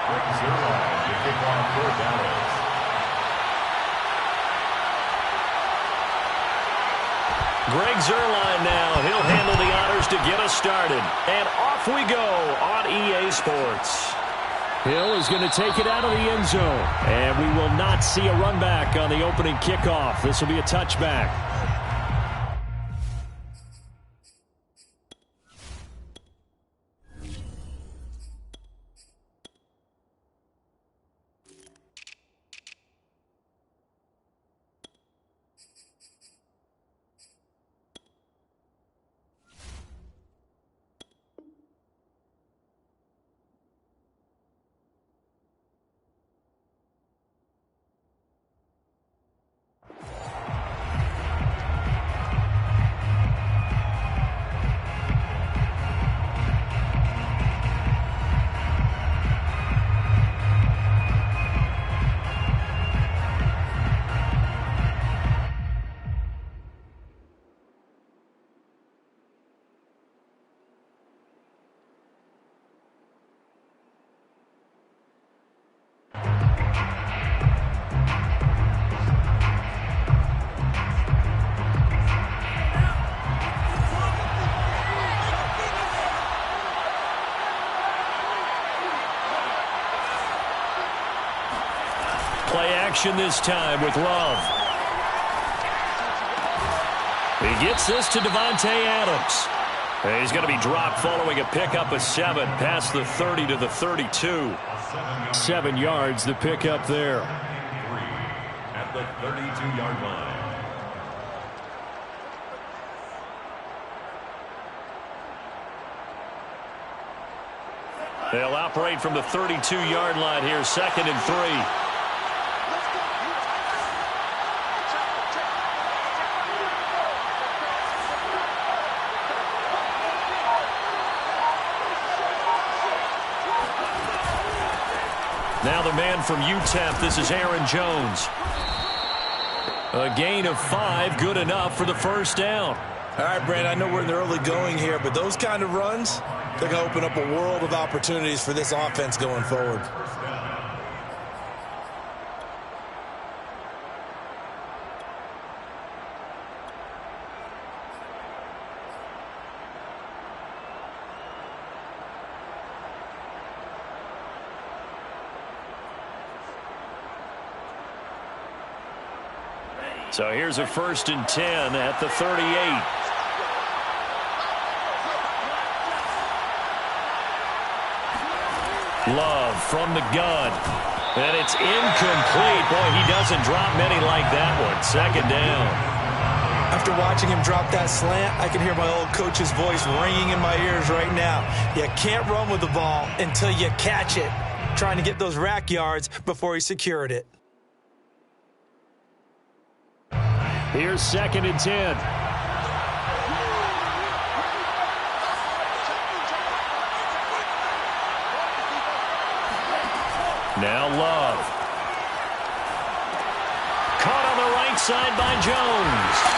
Greg Zuerlein to kick off for Dallas. Greg Zuerlein now. He'll handle the honors to get us started. And off we go on EA Sports. Hill is going to take it out of the end zone. And we will not see a run back on the opening kickoff. This will be a touchback. Play action this time with Love. He gets this to Davante Adams. He's going to be dropped following a pickup of 7 past the 30 to the 32. 7 yards, the pickup there. 3 at the 32-yard line. They'll operate from the 32-yard line here, 2nd and 3. Now the man from UTEP, this is Aaron Jones. A gain of 5, good enough for the first down. All right, Brandon, I know we're in the early going here, but those kind of runs, they're going to open up a world of opportunities for this offense going forward. So here's a 1st and 10 at the 38. Love from the gun. And it's incomplete. Boy, he doesn't drop many like that one. 2nd down. After watching him drop that slant, I can hear my old coach's voice ringing in my ears right now. You can't run with the ball until you catch it. Trying to get those rack yards before he secured it. Here's 2nd and 10. Now Love. Caught on the right side by Jones.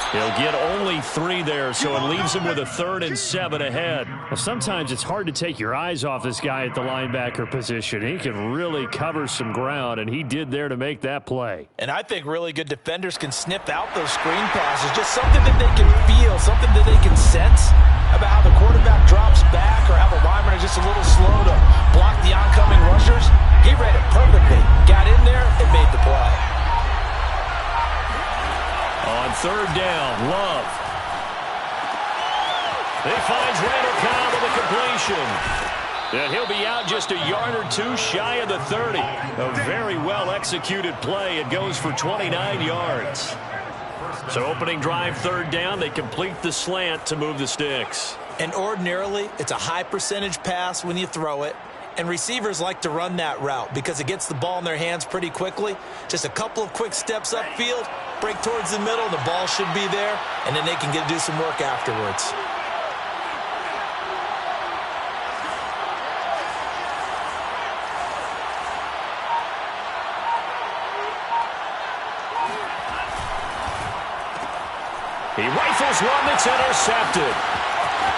He'll get only 3 there, so it leaves him with a 3rd and 7 ahead. Well, sometimes it's hard to take your eyes off this guy at the linebacker position. He can really cover some ground, and he did there to make that play. And I think really good defenders can sniff out those screen passes. Just something that they can feel, something that they can sense about how the quarterback drops back or how the linemen are just a little slow to block the oncoming rushers. He read it perfectly, got in there, and made the play. On 3rd down, Love. He finds Randall Cobb with a completion. And he'll be out just a yard or 2 shy of the 30. A very well-executed play. It goes for 29 yards. So opening drive, 3rd down. They complete the slant to move the sticks. And ordinarily, it's a high percentage pass when you throw it. And receivers like to run that route because it gets the ball in their hands pretty quickly. Just a couple of quick steps upfield, break towards the middle, the ball should be there, and then they can do some work afterwards. He rifles one that's intercepted.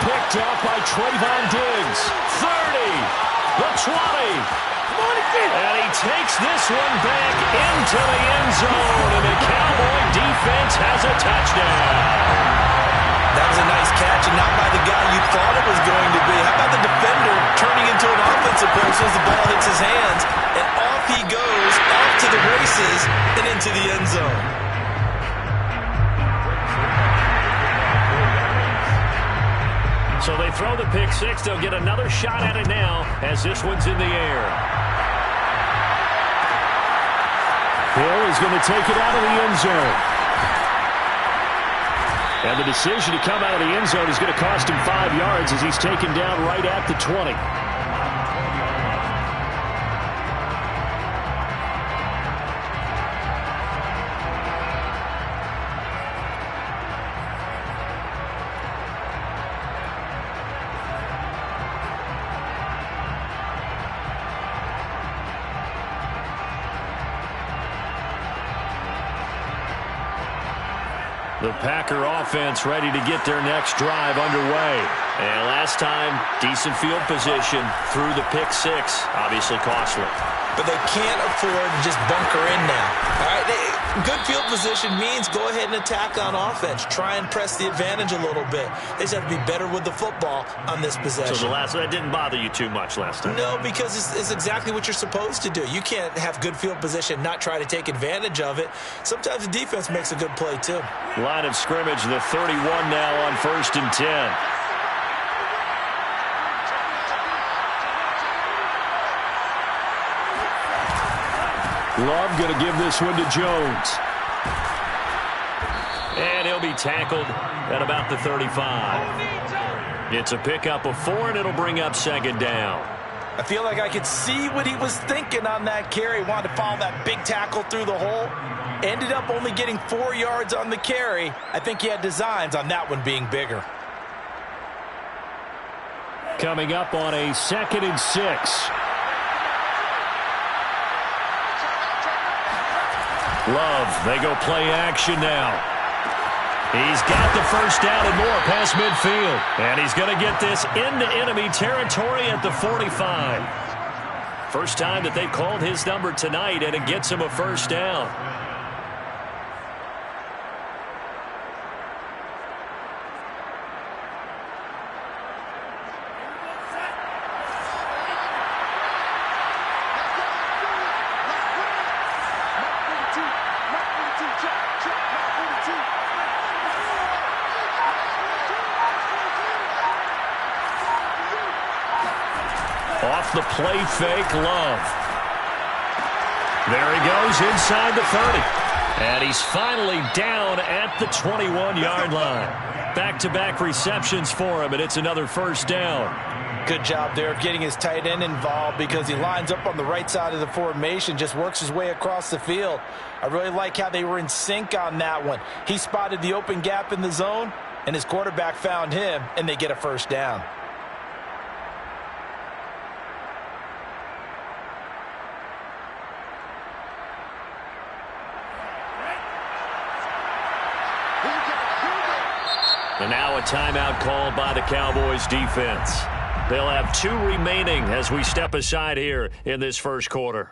Picked up by Trayvon Diggs. 30. The And he takes this one back into the end zone, and the Cowboy defense has a touchdown. That was a nice catch, and not by the guy you thought it was going to be. How about the defender turning into an offensive player as soon as the ball hits his hands, and off he goes, off to the races, and into the end zone. So they throw the pick six. They'll get another shot at it now as this one's in the air. Hill is going to take it out of the end zone. And the decision to come out of the end zone is going to cost him 5 yards as he's taken down right at the 20. The Packer offense ready to get their next drive underway. And last time, decent field position through the pick six. Obviously costly. But they can't afford to just bunker in now. All right, good field position means go ahead and attack on offense. Try and press the advantage a little bit. They just have to be better with the football on this possession. So that didn't bother you too much last time? No, because it's exactly what you're supposed to do. You can't have good field position, not try to take advantage of it. Sometimes the defense makes a good play too. Line of scrimmage, the 31 now on 1st and 10. Love going to give this one to Jones. And he'll be tackled at about the 35. It's a pickup of 4, and it'll bring up 2nd down. I feel like I could see what he was thinking on that carry. Wanted to follow that big tackle through the hole. Ended up only getting 4 yards on the carry. I think he had designs on that one being bigger. Coming up on a 2nd and 6. Love, they go play action now. He's got the first down and more past midfield. And he's going to get this into enemy territory at the 45. First time that they've called his number tonight, and it gets him a first down. Off the play fake, Love. There he goes inside the 30. And he's finally down at the 21-yard line. Back-to-back receptions for him, and it's another first down. Good job there of getting his tight end involved because he lines up on the right side of the formation, just works his way across the field. I really like how they were in sync on that one. He spotted the open gap in the zone, and his quarterback found him, and they get a first down. And now a timeout called by the Cowboys defense. They'll have 2 remaining as we step aside here in this first quarter.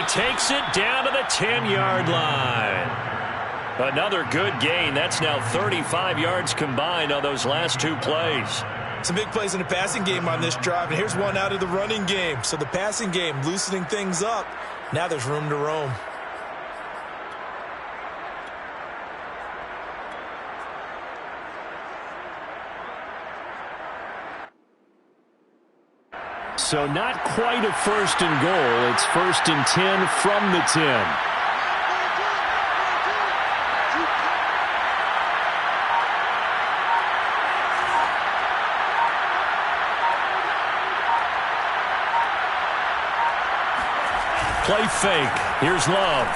Takes it down to the 10-yard line. Another good gain. That's now 35 yards combined on those last 2 plays. Some big plays in the passing game on this drive, and here's one out of the running game. So the passing game loosening things up. Now there's room to roam. So not quite a 1st and goal. It's 1st and 10 from the 10. Play fake. Here's Love.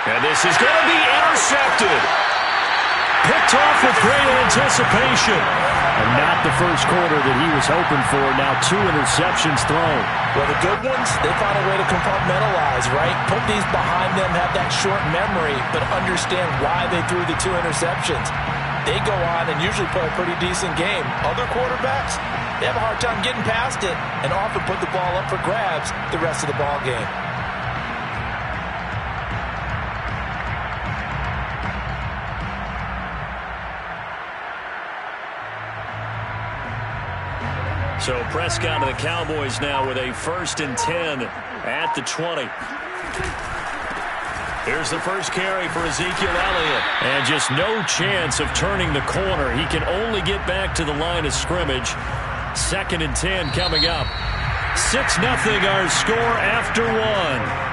And this is going to be intercepted. Picked off with great anticipation. And not the first quarter that he was hoping for. Now 2 interceptions thrown. Well, the good ones, they find a way to compartmentalize, right? Put these behind them, have that short memory, but understand why they threw the 2 interceptions. They go on and usually play a pretty decent game. Other quarterbacks, they have a hard time getting past it and often put the ball up for grabs the rest of the ball game. So Prescott and the Cowboys now with a 1st and 10 at the 20. Here's the first carry for Ezekiel Elliott. And just no chance of turning the corner. He can only get back to the line of scrimmage. 2nd and 10 coming up. 6-0 our score after 1.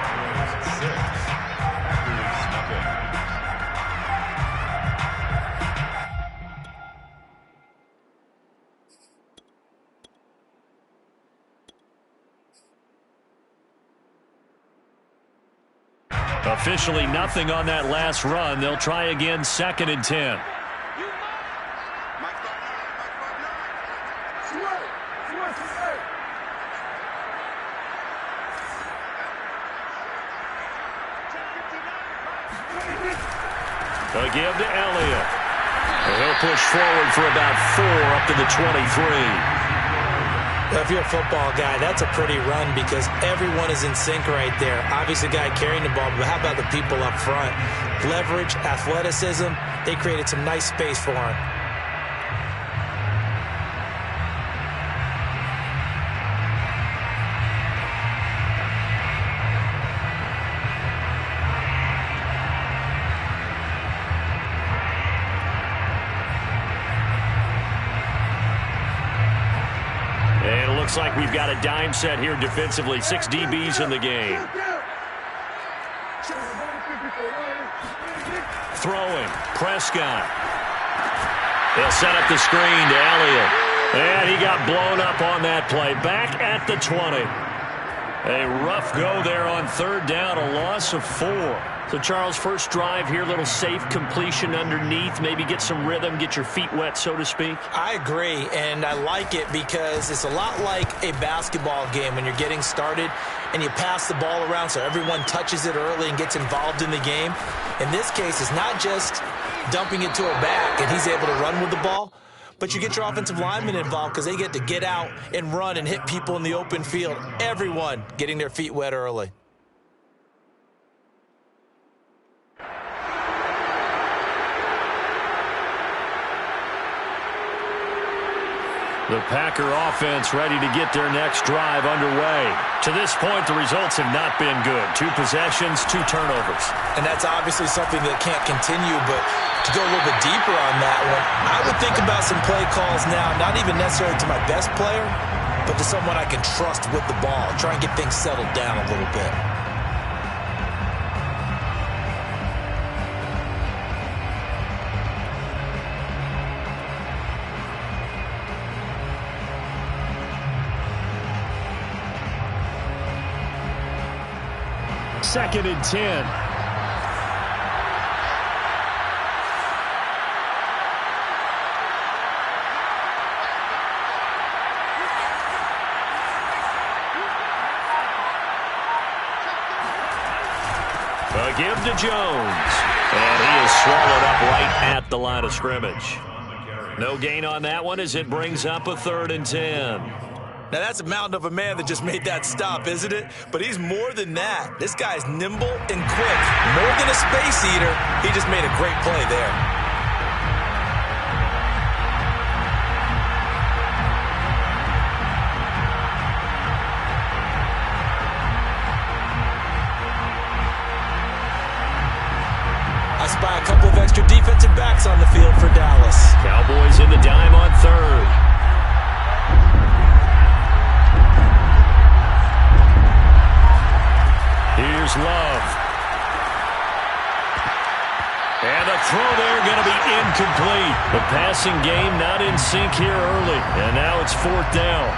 Officially nothing on that last run. They'll try again 2nd and 10. A give to Elliott. He'll push forward for about 4 up to the 23. If you're a football guy, that's a pretty run because everyone is in sync right there. Obviously, the guy carrying the ball, but how about the people up front? Leverage, athleticism, they created some nice space for him. Looks like we've got a dime set here defensively. 6 DBs in the game. Throwing. Prescott. They'll set up the screen to Elliott. And he got blown up on that play. Back at the 20. A rough go there on 3rd down. A loss of 4. So, Charles, first drive here, little safe completion underneath, maybe get some rhythm, get your feet wet, so to speak. I agree, and I like it because it's a lot like a basketball game when you're getting started and you pass the ball around so everyone touches it early and gets involved in the game. In this case, it's not just dumping it to a back and he's able to run with the ball, but you get your offensive linemen involved because they get to get out and run and hit people in the open field. Everyone getting their feet wet early. The Packer offense ready to get their next drive underway. To this point, the results have not been good. 2 possessions, 2 turnovers. And that's obviously something that can't continue, but to go a little bit deeper on that one, I would think about some play calls now, not even necessarily to my best player, but to someone I can trust with the ball. Try and get things settled down a little bit. Second and 10. A give to Jones. And he is swallowed up right at the line of scrimmage. No gain on that one as it brings up a 3rd and 10. Now, that's a mountain of a man that just made that stop, isn't it? But he's more than that. This guy's nimble and quick. More than a space eater, he just made a great play there. I spy a couple of extra defensive backs on the field for Dallas. Cowboys in the dime on 3rd. Here's Love. And the throw there going to be incomplete. The passing game not in sync here early. And now it's 4th down.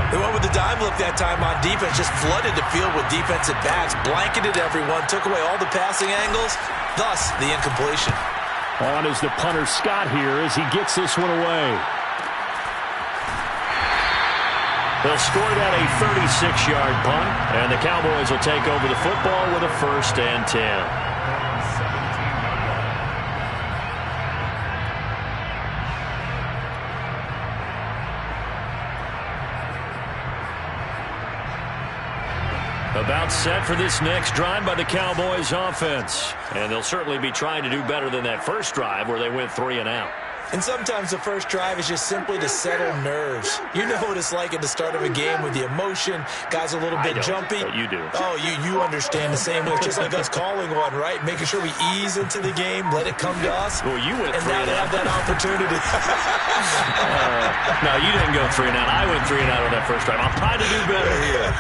They went with the dime look that time on defense, just flooded the field with defensive backs, blanketed everyone, took away all the passing angles, thus the incompletion. On is the punter Scott here as he gets this one away. They'll score that a 36-yard punt, and the Cowboys will take over the football with a 1st and 10. About set for this next drive by the Cowboys offense. And they'll certainly be trying to do better than that first drive where they went 3 and out. And sometimes the first drive is just simply to settle nerves. You know what it's like at the start of a game with the emotion. Guys a little bit jumpy. But you do. Oh, you understand the same way. It's just like us calling one, right? Making sure we ease into the game, let it come to us. Well, you went and 3 now and they out. have that opportunity. No, you didn't go 3 and out. I went 3 and out on that first drive. I'm trying to do better here.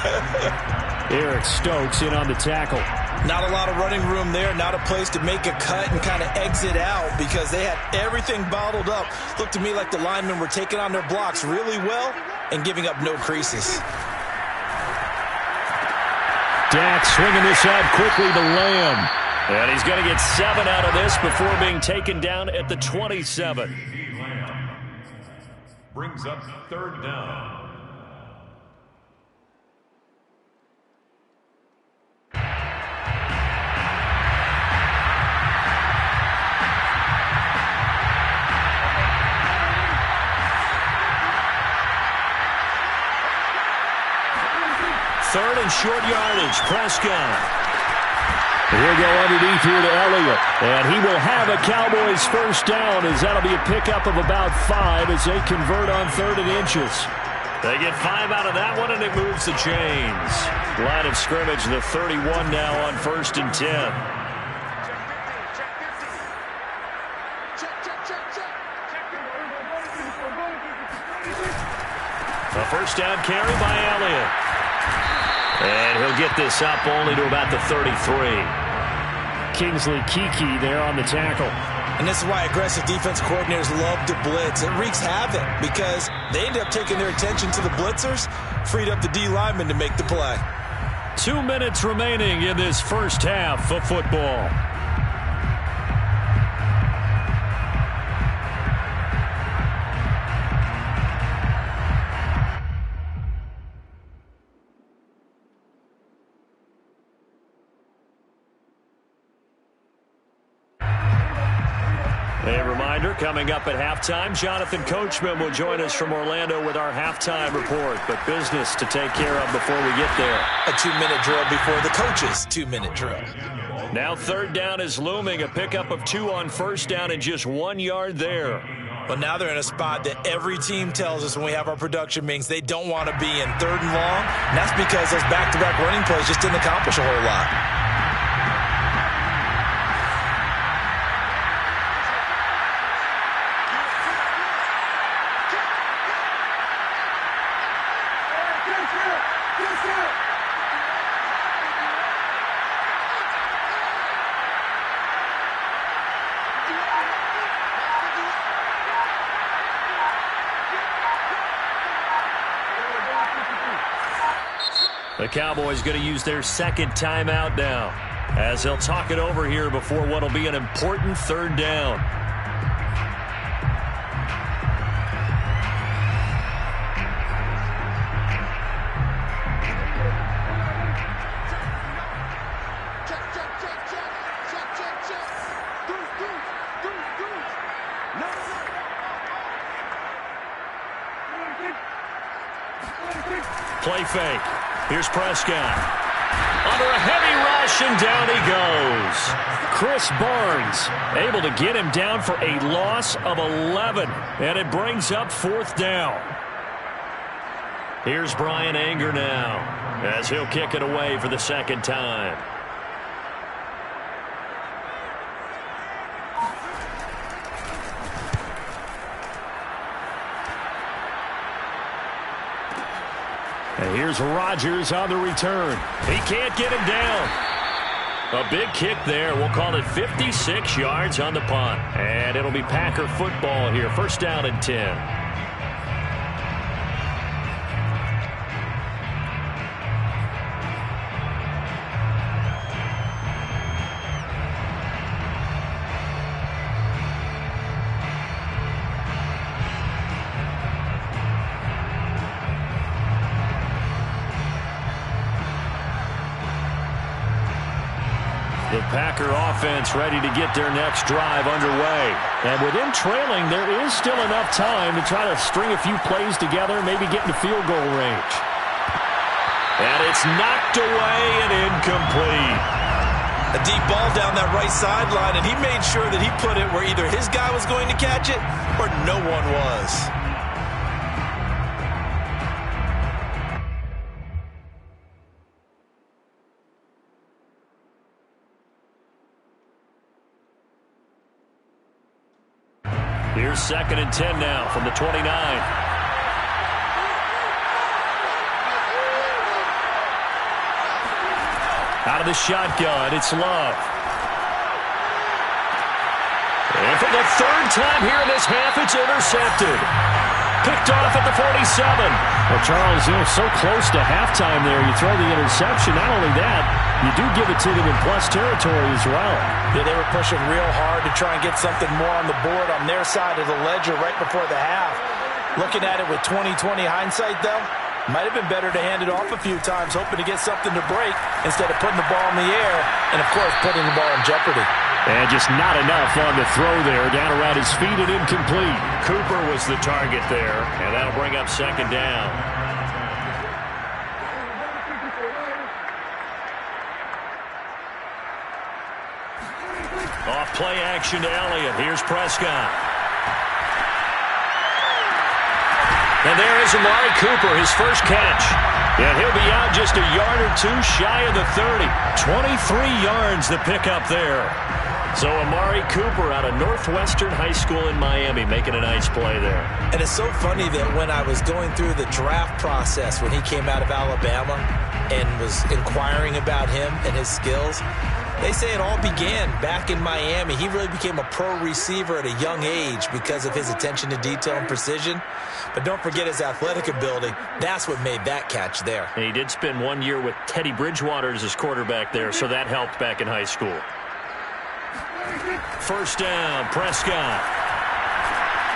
Eric Stokes in on the tackle. Not a lot of running room there, not a place to make a cut and kind of exit out because they had everything bottled up. Looked to me like the linemen were taking on their blocks really well and giving up no creases. Dak swinging this out quickly to Lamb. And he's going to get 7 out of this before being taken down at the 27. Brings up 3rd down. Third and short yardage, Prescott. He'll go underneath here to Elliott. And he will have a Cowboys 1st down as that'll be a pickup of about 5 as they convert on 3rd and inches. They get 5 out of that one, and it moves the chains. Line of scrimmage, the 31 now on 1st and 10. A 1st down carry by Elliott. And he'll get this up only to about the 33. Kingsley Keke there on the tackle. And this is why aggressive defense coordinators love to blitz. It wreaks havoc because they end up taking their attention to the blitzers, freed up the D lineman to make the play. 2 minutes remaining in this first half of football. A reminder, coming up at halftime, Jonathan Coachman will join us from Orlando with our halftime report. But business to take care of before we get there. A 2-minute drill before the coach's 2-minute drill. Now 3rd down is looming. A pickup of 2 on 1st down and just 1 yard there. But now they're in a spot that every team tells us when we have our production meetings they don't want to be in 3rd and long. And that's because those back-to-back running plays just didn't accomplish a whole lot. The Cowboys going to use their 2nd timeout now as they'll talk it over here before what will be an important 3rd down. Play fake. Here's Prescott. Under a heavy rush, and down he goes. Chris Barnes able to get him down for a loss of 11. And it brings up 4th down. Here's Brian Anger now as he'll kick it away for the 2nd time. And here's Rodgers on the return. He can't get him down. A big kick there. We'll call it 56 yards on the punt. And it'll be Packer football here. 1st down and 10. The Packer offense ready to get their next drive underway. And with them trailing, there is still enough time to try to string a few plays together, maybe get into field goal range. And it's knocked away and incomplete. A deep ball down that right sideline, and he made sure that he put it where either his guy was going to catch it or no one was. Here's 2nd and 10 now from the 29. Out of the shotgun, it's Love. And for the 3rd time here in this half, it's intercepted. Picked off at the 47. Well, Charles, so close to halftime there. You throw the interception. Not only that, you do give it to them in plus territory as well. Yeah, they were pushing real hard to try and get something more on the board on their side of the ledger right before the half. Looking at it with 20/20 hindsight, though, might have been better to hand it off a few times, hoping to get something to break instead of putting the ball in the air and, of course, putting the ball in jeopardy. And just not enough on the throw there. Down around his feet and incomplete. Cooper was the target there, and that'll bring up 2nd down. Off play action to Elliott. Here's Prescott. And there is Amari Cooper, his first catch. And he'll be out just a yard or two shy of the 30. 23 yards the pickup there. So Amari Cooper out of Northwestern High School in Miami making a nice play there. And it's so funny that when I was going through the draft process when he came out of Alabama and was inquiring about him and his skills, they say it all began back in Miami. He really became a pro receiver at a young age because of his attention to detail and precision. But don't forget his athletic ability. That's what made that catch there. And he did spend 1 year with Teddy Bridgewater as his quarterback there, so that helped back in high school. 1st down, Prescott.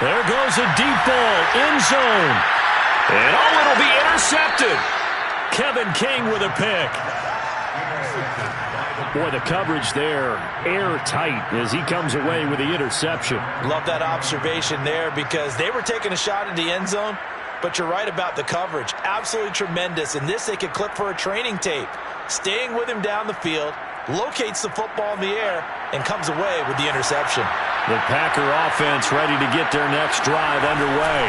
There goes a deep ball, end zone. And it'll be intercepted. Kevin King with a pick. Boy, the coverage there, airtight as he comes away with the interception. Love that observation there because they were taking a shot at the end zone, but you're right about the coverage. Absolutely tremendous. And this they could clip for a training tape. Staying with him down the field, locates the football in the air, and comes away with the interception. The Packer offense ready to get their next drive underway.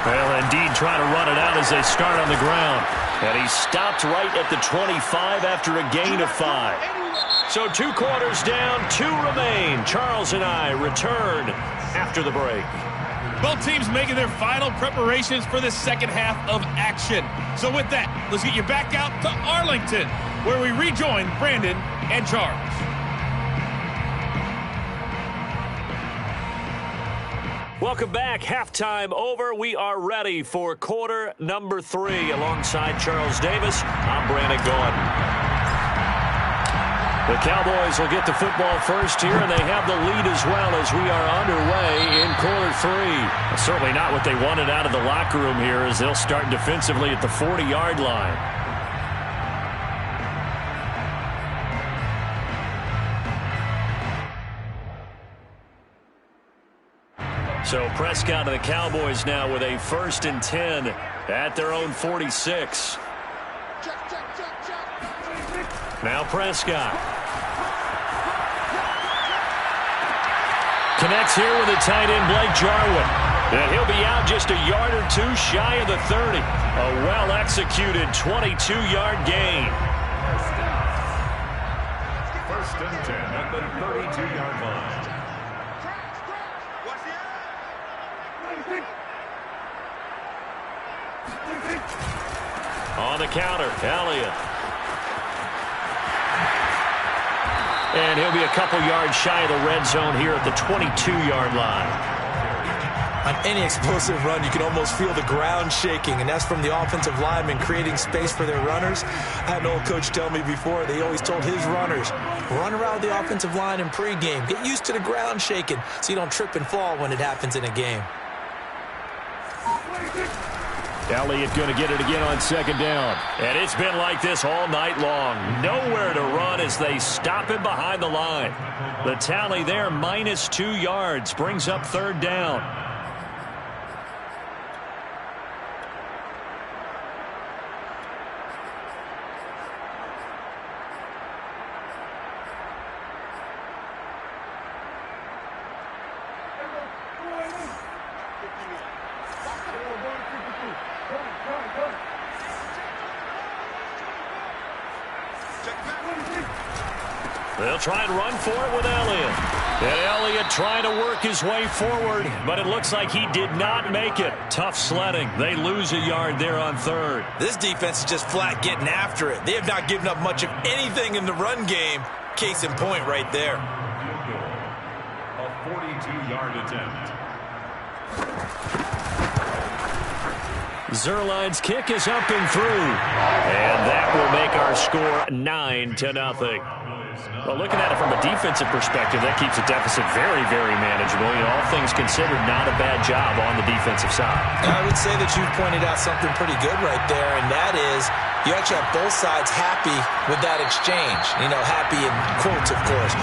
Well, indeed, trying to run it out as they start on the ground. And he stopped right at the 25 after a gain of 5. So 2 quarters down, 2 remain. Charles and I return after the break. Both teams making their final preparations for the second half of action. So with that, let's get you back out to Arlington, where we rejoin Brandon and Charles. Welcome back. Halftime over. We are ready for quarter number 3. Alongside Charles Davis, I'm Brandon Gordon. The Cowboys will get the football first here, and they have the lead as well as we are underway in quarter 3. Certainly not what they wanted out of the locker room here as they'll start defensively at the 40-yard line. So Prescott and the Cowboys now with a 1st and 10 at their own 46. Now Prescott. Connects here with the tight end, Blake Jarwin. And he'll be out just a yard or two shy of the 30. A well-executed 22-yard gain. 1st and 10 at the 32-yard line. On the counter, Elliott. And he'll be a couple yards shy of the red zone here at the 22-yard line. On any explosive run, you can almost feel the ground shaking, and that's from the offensive linemen creating space for their runners. I had an old coach tell me before, they always told his runners, run around the offensive line in pregame. Get used to the ground shaking so you don't trip and fall when it happens in a game. Elliott going to get it again on second down. And it's been like this all night long. Nowhere to run as they stop him behind the line. The tally there, -2 yards, brings up third down. They'll try and run for it with Elliott. And Elliott trying to work his way forward, but it looks like he did not make it. Tough sledding. They lose a yard there on third. This defense is just flat getting after it. They have not given up much of anything in the run game. Case in point right there. A 42-yard attempt. Zuerlein's kick is up and through. And that will make our score 9-0. Well, looking at it from a defensive perspective, that keeps the deficit very, very manageable. You know, all things considered, not a bad job on the defensive side. I would say that you've pointed out something pretty good right there, and that is you actually have both sides happy with that exchange. You know, happy in quotes, of course.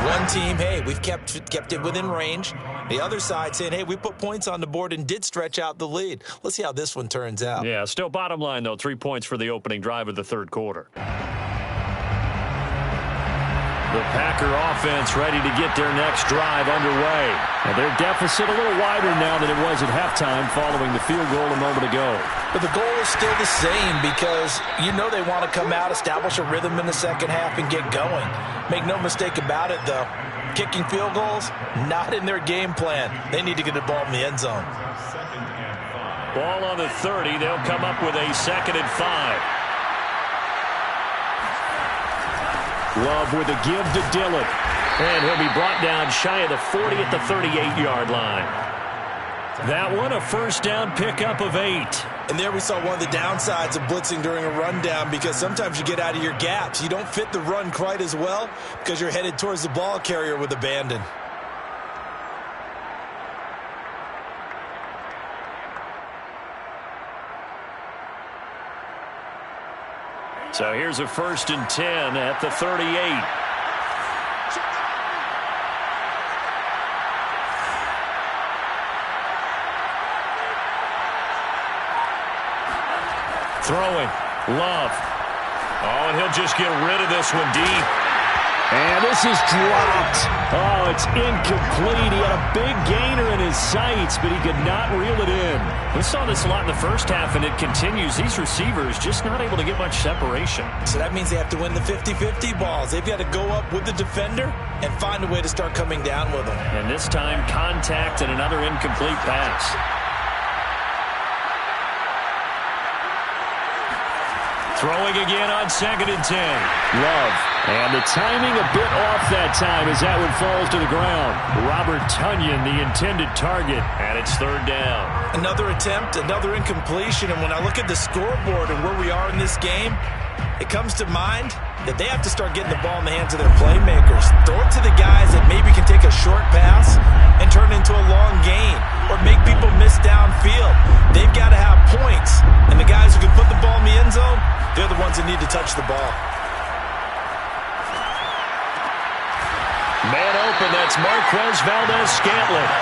One team, hey, we've kept it within range. The other side saying, hey, we put points on the board and did stretch out the lead. Let's see how this one turns out. Yeah, still bottom line, though, 3 points for the opening drive of the third quarter. The Packer offense ready to get their next drive underway. And their deficit a little wider now than it was at halftime following the field goal a moment ago. But the goal is still the same because you know they want to come out, establish a rhythm in the second half, and get going. Make no mistake about it, though. Kicking field goals, not in their game plan. They need to get the ball in the end zone. Ball on the 30. They'll come up with a 2nd and 5. Love with a give to Dillon. And he'll be brought down shy of the 40 at the 38-yard line. That one, a first down pickup of 8. And there we saw one of the downsides of blitzing during a rundown because sometimes you get out of your gaps. You don't fit the run quite as well because you're headed towards the ball carrier with abandon. So here's a 1st and 10 at the 38. Throwing. Love. Oh, and he'll just get rid of this one deep. And this is dropped. Oh, it's incomplete. He had a big gainer in his sights, but he could not reel it in. We saw this a lot in the first half, and it continues. These receivers just not able to get much separation. So that means they have to win the 50-50 balls. They've got to go up with the defender and find a way to start coming down with them. And this time, contact and another incomplete pass. Throwing again on 2nd and 10. Love. And the timing a bit off that time as that one falls to the ground. Robert Tonyan, the intended target. And it's 3rd down. Another attempt, another incompletion. And when I look at the scoreboard and where we are in this game, it comes to mind that they have to start getting the ball in the hands of their playmakers. Throw it to the guys that maybe can take a short pass and turn it into a long gain or make people miss downfield. They've got to have points. And the guys who can put the ball in the end zone, they're the ones that need to touch the ball. Man open, that's Marquez Valdes-Scantling.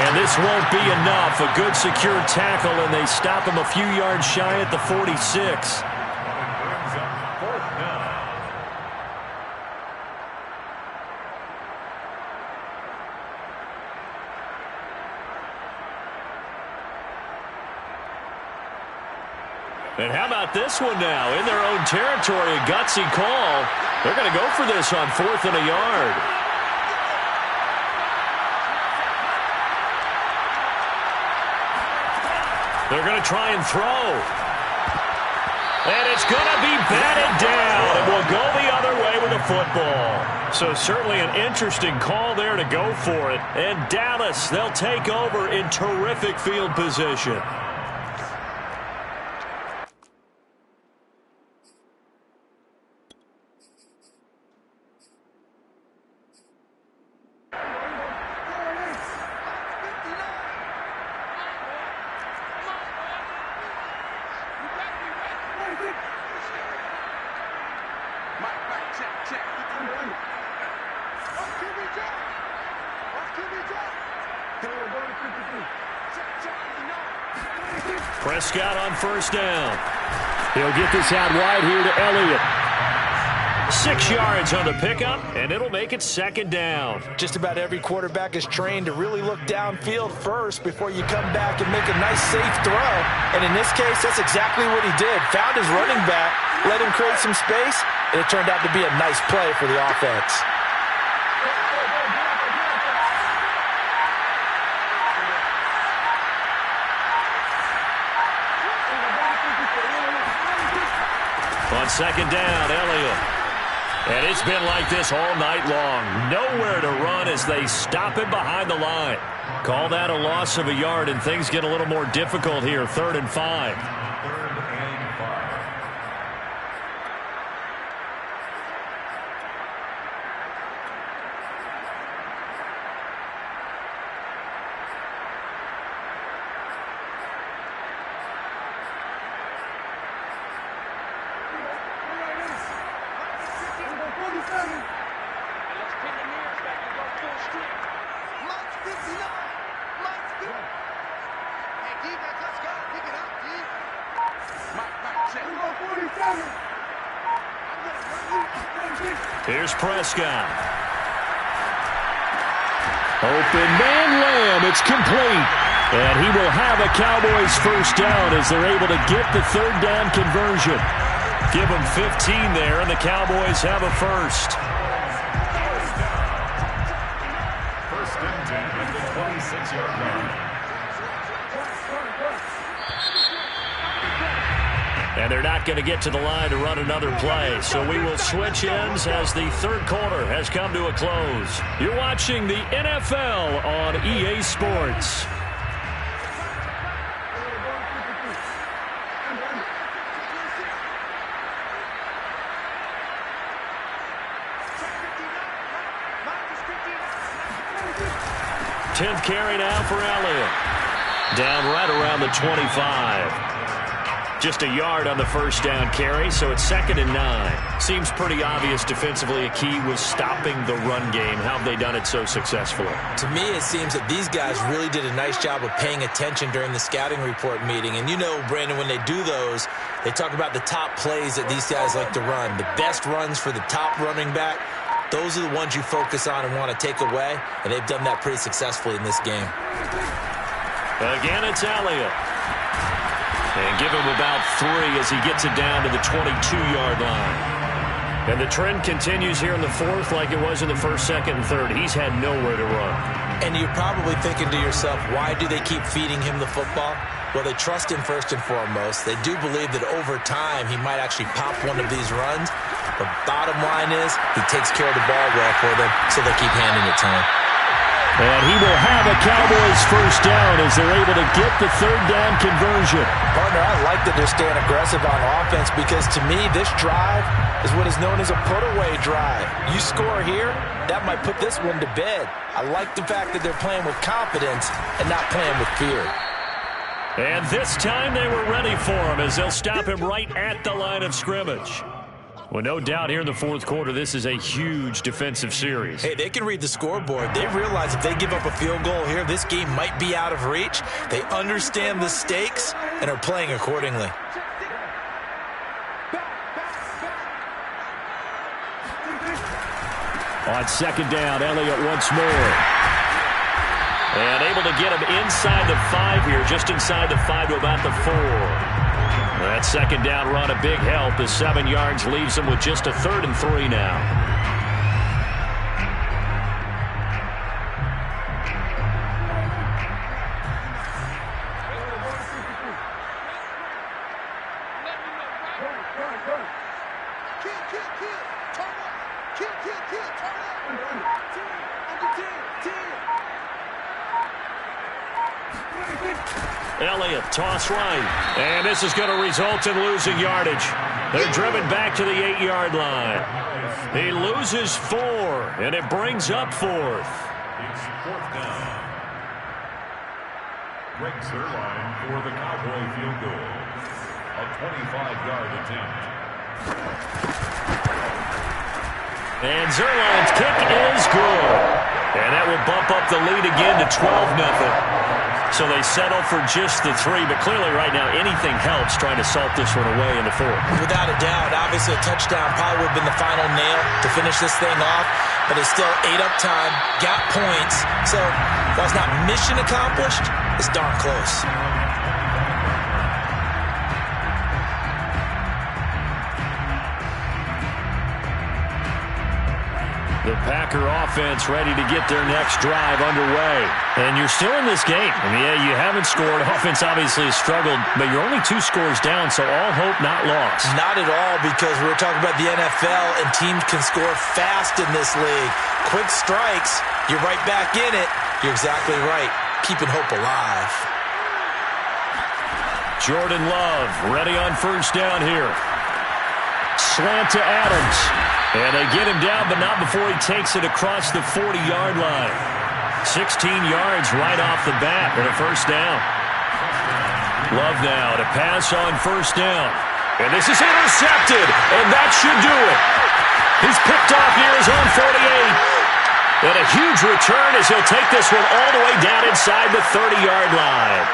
And this won't be enough. A good secure tackle, and they stop him a few yards shy at the 46. And how about this one now? In their own territory, a gutsy call. They're going to go for this on 4th and a yard. They're going to try and throw. And it's going to be batted down. And will go the other way with the football. So certainly an interesting call there to go for it. And Dallas, they'll take over in terrific field position. Prescott on first down. He'll get this out wide here to Elliott. 6 yards on the pickup, and it'll make it second down. Just about every quarterback is trained to really look downfield first before you come back and make a nice, safe throw. And in this case, that's exactly what he did. Found his running back, let him create some space, and it turned out to be a nice play for the offense. On second down, Elliott. And it's been like this all night long. Nowhere to run as they stop him behind the line. Call that a loss of a yard, and things get a little more difficult here. 3rd and 5. Here's Prescott. Open man, Lamb. It's complete. And he will have a Cowboys first down as they're able to get the 3rd down conversion. Give them 15 there, and the Cowboys have a first. First and 10 at the 26-yard line. And they're not going to get to the line to run another play. So we will switch ends as the 3rd quarter has come to a close. You're watching the NFL on EA Sports. Tenth carry now for Elliott. Down right around the 25. Just a yard on the first down carry, so it's 2nd and 9. Seems pretty obvious defensively a key was stopping the run game. How have they done it so successfully? To me, it seems that these guys really did a nice job of paying attention during the scouting report meeting. And you know, Brandon, when they do those, they talk about the top plays that these guys like to run. The best runs for the top running back, those are the ones you focus on and want to take away. And they've done that pretty successfully in this game. Again, it's Elliott. And give him about 3 as he gets it down to the 22-yard line. And the trend continues here in the 4th like it was in the 1st, 2nd, and 3rd. He's had nowhere to run. And you're probably thinking to yourself, why do they keep feeding him the football? Well, they trust him first and foremost. They do believe that over time he might actually pop one of these runs. But bottom line is he takes care of the ball well for them, so they keep handing it to him. And he will have a Cowboys first down as they're able to get the 3rd down conversion. Partner, I like that they're staying aggressive on offense because to me this drive is what is known as a put-away drive. You score here, that might put this one to bed. I like the fact that they're playing with confidence and not playing with fear. And this time they were ready for him as they'll stop him right at the line of scrimmage. Well, no doubt here in the 4th quarter, this is a huge defensive series. Hey, they can read the scoreboard. They realize if they give up a field goal here, this game might be out of reach. They understand the stakes and are playing accordingly. On 2nd down, Elliott once more. And able to get him inside the 5 here, just inside the 5 to about the 4. That 2nd down run, a big help as 7 yards leaves them with just a 3rd and 3 now. Elliott, toss right. And this is going to result in losing yardage. They're driven back to the 8-yard line. He loses 4, and it brings up 4th. It's 4th down. Greg Zuerlein for the Cowboy field goal. A 25-yard attempt. And Zuerlein's kick is good. And that will bump up the lead again to 12-0. So they settle for just the 3, but clearly right now anything helps trying to salt this one away in the 4th. Without a doubt, obviously a touchdown probably would have been the final nail to finish this thing off, but it's still 8 up time, got points, so while it's not mission accomplished, it's darn close. The Packer offense ready to get their next drive underway. And you're still in this game. I mean, yeah, you haven't scored. Offense obviously has struggled, but you're only 2 scores down, so all hope not lost. Not at all, because we were talking about the NFL, and teams can score fast in this league. Quick strikes, you're right back in it. You're exactly right. Keeping hope alive. Jordan Love ready on first down here. Slant to Adams. And they get him down, but not before he takes it across the 40-yard line. 16 yards right off the bat and a first down. Love now to pass on first down. And this is intercepted, and that should do it. He's picked off near his own 48. And a huge return as he'll take this one all the way down inside the 30-yard line.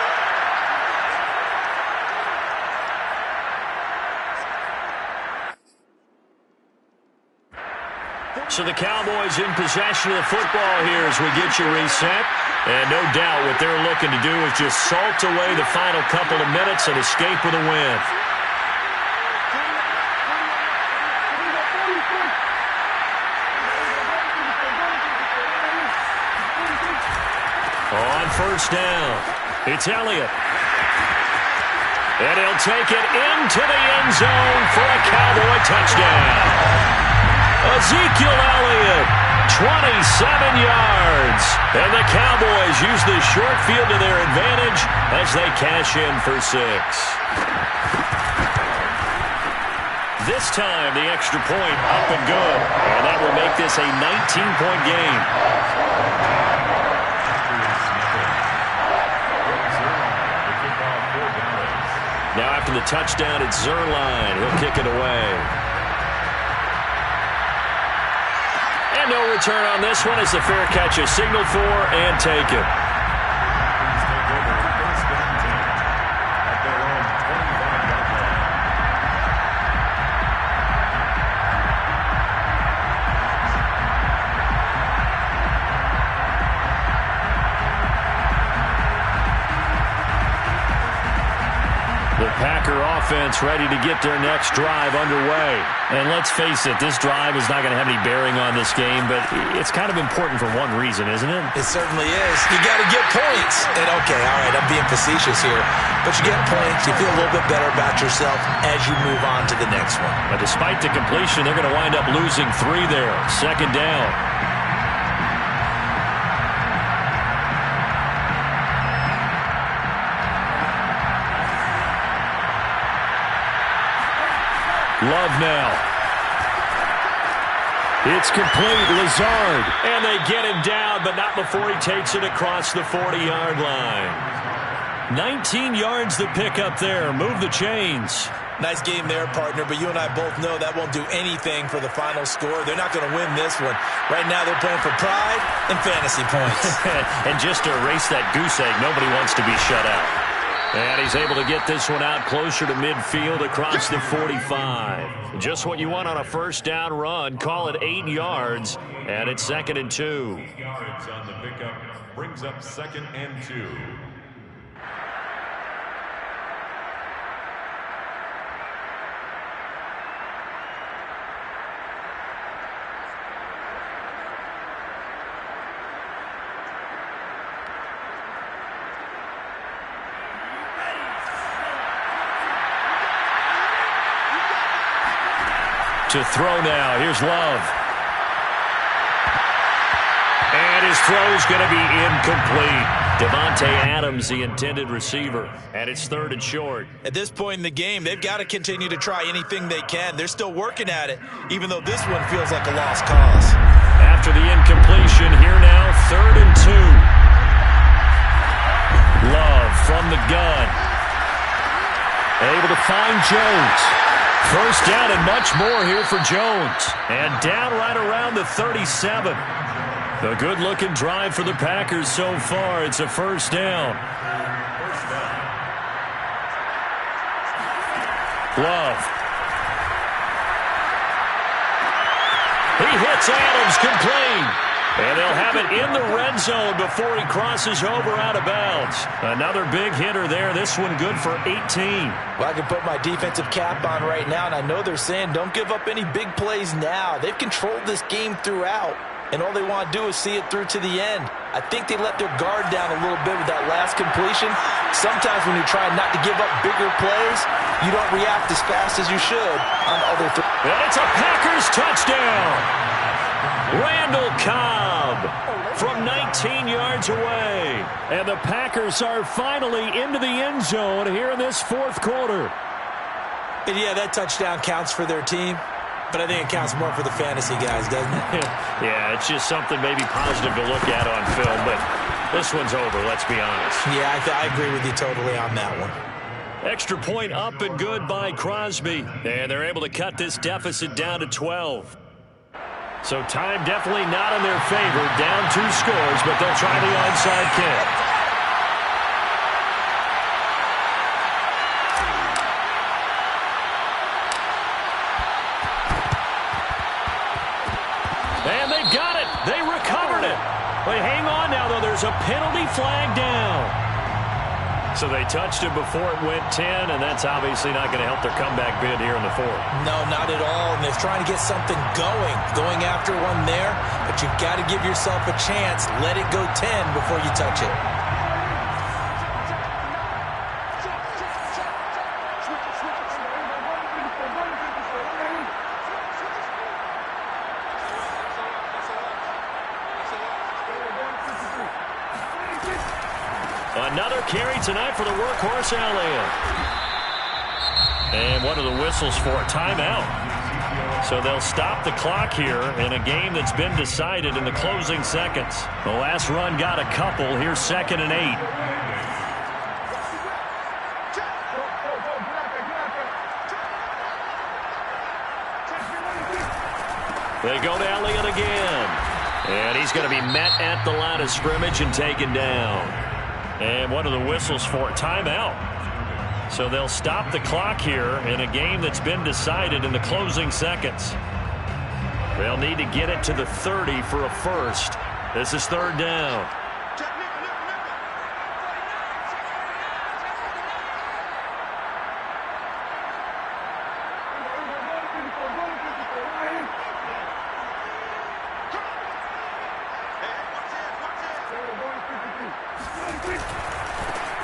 So the Cowboys in possession of the football here as we get you reset. And no doubt what they're looking to do is just salt away the final couple of minutes and escape with a win. On first down, it's Elliott. And he'll take it into the end zone for a Cowboy touchdown. Ezekiel Elliott, 27 yards. And the Cowboys use the short field to their advantage as they cash in for 6. This time, the extra point up and good. And that will make this a 19-point game. Now after the touchdown, it's Zuerlein. He'll kick it away. And no return on this one as the fair catch is signaled for and taken. The Packer offense ready to get their next drive underway. And let's face it, this drive is not going to have any bearing on this game, but it's kind of important for one reason, isn't it? It certainly is. You got to get points. And okay, all right, I'm being facetious here, but you get points, you feel a little bit better about yourself as you move on to the next one. But despite the completion, they're going to wind up losing 3 there. Second down. Love now. It's complete. Lazard. And they get him down, but not before he takes it across the 40-yard line. 19 yards to pick up there. Move the chains. Nice game there, partner, but you and I both know that won't do anything for the final score. They're not going to win this one. Right now they're playing for pride and fantasy points. And just to erase that goose egg, nobody wants to be shut out. And he's able to get this one out closer to midfield across the 45. Just what you want on a first down run. Call it 8 yards, and it's 2nd and 2. 8 yards on the pickup brings up 2nd and 2. To throw now. Here's Love. And his throw's going to be incomplete. Davante Adams, the intended receiver. And it's 3rd and short. At this point in the game, they've got to continue to try anything they can. They're still working at it, even though this one feels like a lost cause. After the incompletion, here now, 3rd and 2. Love from the gun. Able to find Jones. First down and much more here for Jones. And down right around the 37. A good-looking drive for the Packers so far. It's a first down. Love. He hits Adams complete. And they'll have it in the red zone before he crosses over out of bounds. Another big hitter there. This one good for 18. Well, I can put my defensive cap on right now, and I know they're saying don't give up any big plays now. They've controlled this game throughout, and all they want to do is see it through to the end. I think they let their guard down a little bit with that last completion. Sometimes when you try not to give up bigger plays, you don't react as fast as you should on other things. And it's a Packers touchdown. Randall Cobb from 19 yards away. And the Packers are finally into the end zone here in this fourth quarter. And yeah, that touchdown counts for their team, but I think it counts more for the fantasy guys, doesn't it? Yeah, it's just something maybe positive to look at on film, but this one's over, let's be honest. Yeah, I agree with you totally on that one. Extra point up and good by Crosby. And they're able to cut this deficit down to 12. So time definitely not in their favor. Down 2 scores, but they'll try the onside kick. And they got it. They recovered it. But hang on now, though. There's a penalty flag down. So they touched it before it went 10, and that's obviously not going to help their comeback bid here in the fourth. No, not at all. And they're trying to get something going after one there. But you've got to give yourself a chance. Let it go 10 before you touch it. Another carry tonight for the workhorse Elliott. And what are the whistles for? Timeout. So they'll stop the clock here in a game that's been decided in the closing seconds. The last run got a couple. Here's 2nd and 8. They go to Elliott again. And he's going to be met at the line of scrimmage and taken down. And what are the whistles for? Timeout. So they'll stop the clock here in a game that's been decided in the closing seconds. They'll need to get it to the 30 for a first. This is 3rd down.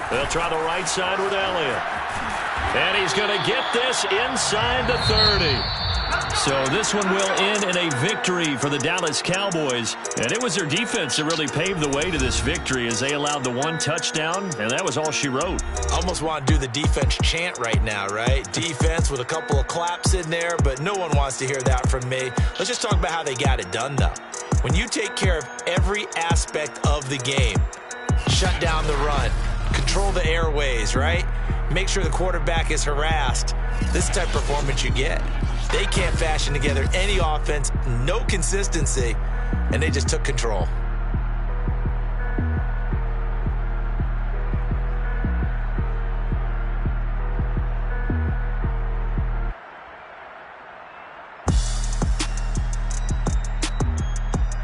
They'll try the right side with Elliott. And he's going to get this inside the 30. So this one will end in a victory for the Dallas Cowboys. And it was their defense that really paved the way to this victory as they allowed the 1 touchdown, and that was all she wrote. Almost want to do the defense chant right now, right? Defense with a couple of claps in there, but no one wants to hear that from me. Let's just talk about how they got it done, though. When you take care of every aspect of the game, shut down the run, control the airways, right? Make sure the quarterback is harassed. This type of performance you get. They can't fashion together any offense, no consistency, and they just took control.